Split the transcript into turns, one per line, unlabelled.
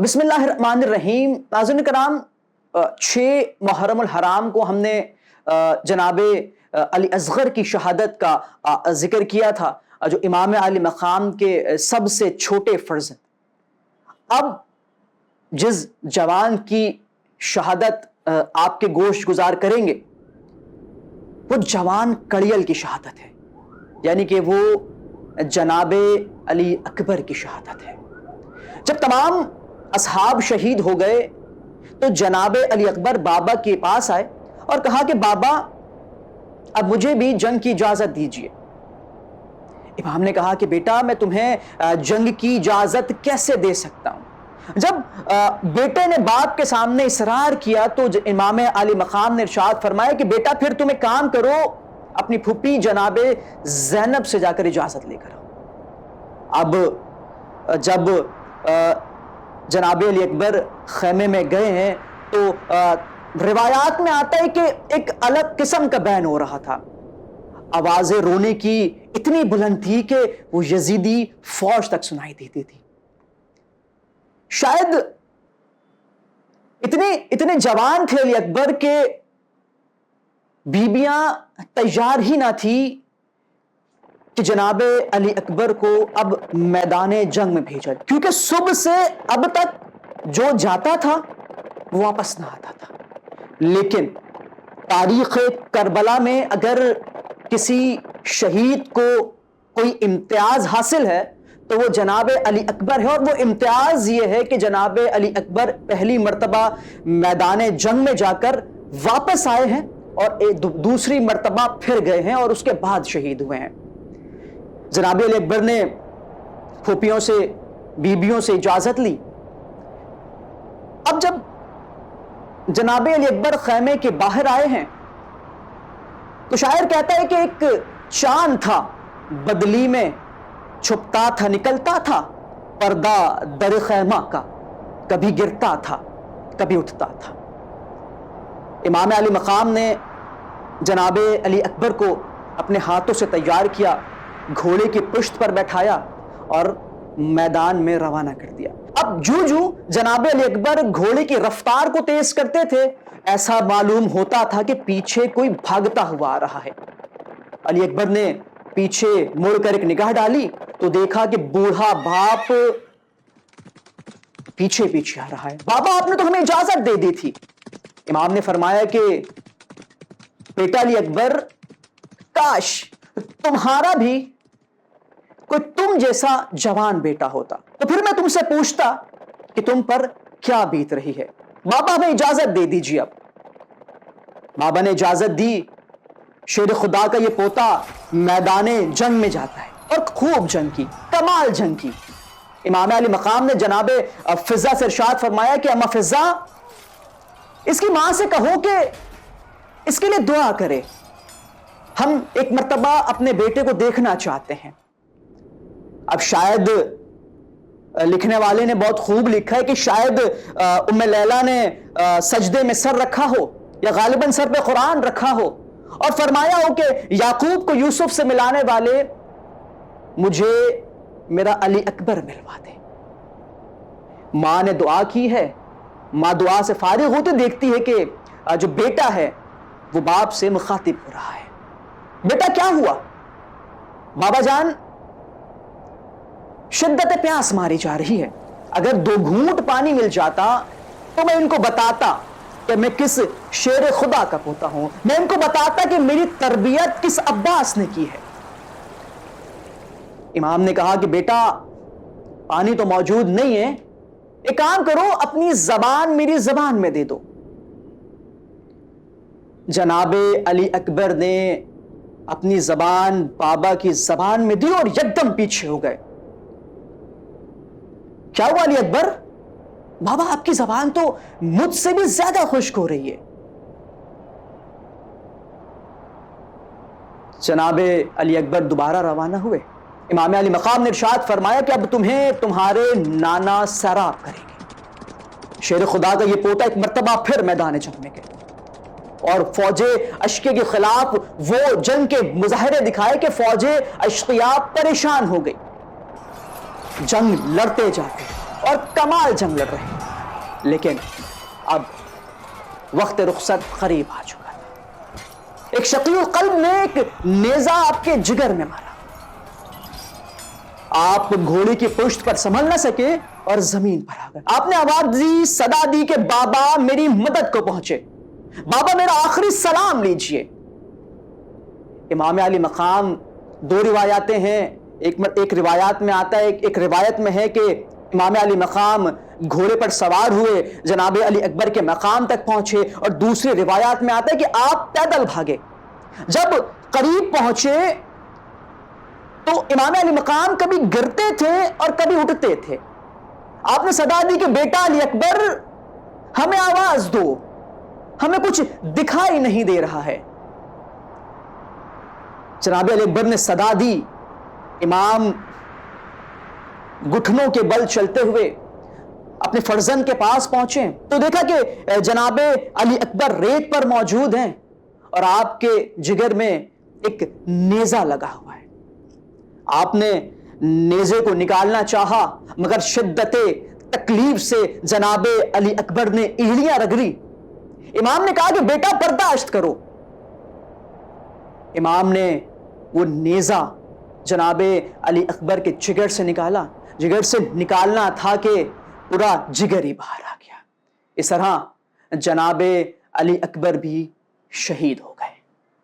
بسم اللہ الرحمن الرحیم. ناظرین کرام، 6 محرم الحرام کو ہم نے جناب علی اصغر کی شہادت کا ذکر کیا تھا، جو امام علی مقام کے سب سے چھوٹے فرزند. اب جس جوان کی شہادت آپ کے گوشت گزار کریں گے وہ جوان کڑیل کی شہادت ہے، یعنی کہ وہ جناب علی اکبر کی شہادت ہے. جب تمام اصحاب شہید ہو گئے تو جناب علی اکبر بابا کے پاس آئے اور کہا کہ بابا اب مجھے بھی جنگ کی اجازت دیجیے. امام نے کہا کہ بیٹا میں تمہیں جنگ کی اجازت کیسے دے سکتا ہوں. جب بیٹے نے باپ کے سامنے اصرار کیا تو امام علی مقام نے ارشاد فرمایا کہ بیٹا پھر تم ایک کام کرو، اپنی پھوپھی جناب زینب سے جا کر اجازت لے کر آؤ. اب جب جناب علی اکبر خیمے میں گئے ہیں تو روایات میں آتا ہے کہ ایک الگ قسم کا بین ہو رہا تھا. آوازیں رونے کی اتنی بلند تھی کہ وہ یزیدی فوج تک سنائی دیتی تھی. شاید اتنے جوان تھے علی اکبر کے بیبیاں تیار ہی نہ تھی کہ جناب علی اکبر کو اب میدان جنگ میں بھیجا، کیونکہ صبح سے اب تک جو جاتا تھا وہ واپس نہ آتا تھا. لیکن تاریخ کربلا میں اگر کسی شہید کو کوئی امتیاز حاصل ہے تو وہ جناب علی اکبر ہے، اور وہ امتیاز یہ ہے کہ جناب علی اکبر پہلی مرتبہ میدان جنگ میں جا کر واپس آئے ہیں اور دوسری مرتبہ پھر گئے ہیں اور اس کے بعد شہید ہوئے ہیں. جناب علی اکبر نے پھوپھیوں سے بیبیوں سے اجازت لی. اب جب جناب علی اکبر خیمے کے باہر آئے ہیں تو شاعر کہتا ہے کہ ایک چاند تھا بدلی میں چھپتا تھا نکلتا تھا، پردہ در خیمہ کا کبھی گرتا تھا کبھی اٹھتا تھا. امام علی مقام نے جناب علی اکبر کو اپنے ہاتھوں سے تیار کیا، گھوڑے کی پشت پر بیٹھایا اور میدان میں روانہ کر دیا. اب جو جناب علی اکبر گھوڑے کی رفتار کو تیز کرتے تھے ایسا معلوم ہوتا تھا کہ پیچھے کوئی بھاگتا ہوا آ رہا ہے. علی اکبر نے پیچھے مڑ کر ایک نگاہ ڈالی تو دیکھا کہ بوڑھا باپ پیچھے آ رہا ہے. بابا آپ نے تو ہمیں اجازت دے دی تھی. امام نے فرمایا کہ بیٹا علی اکبر، کاش تمہارا بھی کوئی تم جیسا جوان بیٹا ہوتا تو پھر میں تم سے پوچھتا کہ تم پر کیا بیت رہی ہے. بابا ہمیں اجازت دے دیجیے. اب بابا نے اجازت دی. شیر خدا کا یہ پوتا میدان جنگ میں جاتا ہے اور خوب جنگ کی، کمال جنگ کی. امام علی مقام نے جناب فضہ سے ارشاد فرمایا کہ اما فضہ، اس کی ماں سے کہو کہ اس کے لیے دعا کرے، ہم ایک مرتبہ اپنے بیٹے کو دیکھنا چاہتے ہیں. اب شاید لکھنے والے نے بہت خوب لکھا ہے کہ شاید ام لیلہ نے سجدے میں سر رکھا ہو یا غالباً سر پہ قرآن رکھا ہو اور فرمایا ہو کہ یعقوب کو یوسف سے ملانے والے مجھے میرا علی اکبر ملوا دے. ماں نے دعا کی ہے. ماں دعا سے فارغ ہوتے دیکھتی ہے کہ جو بیٹا ہے وہ باپ سے مخاطب ہو رہا ہے. بیٹا کیا ہوا؟ بابا جان شدت پیاس ماری جا رہی ہے، اگر 2 گھونٹ پانی مل جاتا تو میں ان کو بتاتا کہ میں کس شیر خدا کا پوتا ہوں، میں ان کو بتاتا کہ میری تربیت کس عباس نے کی ہے. امام نے کہا کہ بیٹا پانی تو موجود نہیں ہے، ایک کام کرو اپنی زبان میری زبان میں دے دو. جناب علی اکبر نے اپنی زبان بابا کی زبان میں دی اور یکدم پیچھے ہو گئے. کیا ہوا علی اکبر؟ بابا آپ کی زبان تو مجھ سے بھی زیادہ خشک ہو رہی ہے. جناب علی اکبر دوبارہ روانہ ہوئے. امام علی مقام نے ارشاد فرمایا کہ اب تمہیں تمہارے نانا سیراب کریں گے. شیر خدا کا یہ پوتا ایک مرتبہ پھر میدان جنگ میں گئے اور فوج اشقیہ کے خلاف وہ جنگ کے مظاہرے دکھائے کہ فوج اشقیہ پریشان ہو گئی. جنگ لڑتے جاتے اور کمال جنگ لڑ رہے ہیں. لیکن اب وقت رخصت قریب آ چکا تھا. ایک شقی القلب نے ایک نیزہ آپ کے جگر میں مارا. آپ گھوڑے کی پشت پر سنبھل نہ سکے اور زمین پر آ گئے. آپ نے آواز دی، صدا دی کہ بابا میری مدد کو پہنچے، بابا میرا آخری سلام لیجئے. امام علی مقام دو روایاتیں ہیں. ایک روایات میں آتا ہے، ایک روایت میں ہے کہ امام علی مقام گھوڑے پر سوار ہوئے، جناب علی اکبر کے مقام تک پہنچے، اور دوسری روایات میں آتا ہے کہ آپ پیدل بھاگے. جب قریب پہنچے تو امام علی مقام کبھی گرتے تھے اور کبھی اٹھتے تھے. آپ نے صدا دی کہ بیٹا علی اکبر ہمیں آواز دو، ہمیں کچھ دکھائی نہیں دے رہا ہے. جناب علی اکبر نے صدا دی. امام گھٹنوں کے بل چلتے ہوئے اپنے فرزند کے پاس پہنچے تو دیکھا کہ جناب علی اکبر ریت پر موجود ہیں اور آپ کے جگر میں ایک نیزہ لگا ہوا ہے. آپ نے نیزے کو نکالنا چاہا مگر شدت تکلیف سے جناب علی اکبر نے ایڑیاں رگڑی. امام نے کہا کہ بیٹا برداشت کرو. امام نے وہ نیزہ جناب علی اکبر کے جگر سے نکالا. جگر سے نکالنا تھا کہ پورا جگر ہی باہر آ گیا. اس طرح جناب علی اکبر بھی شہید ہو گئے.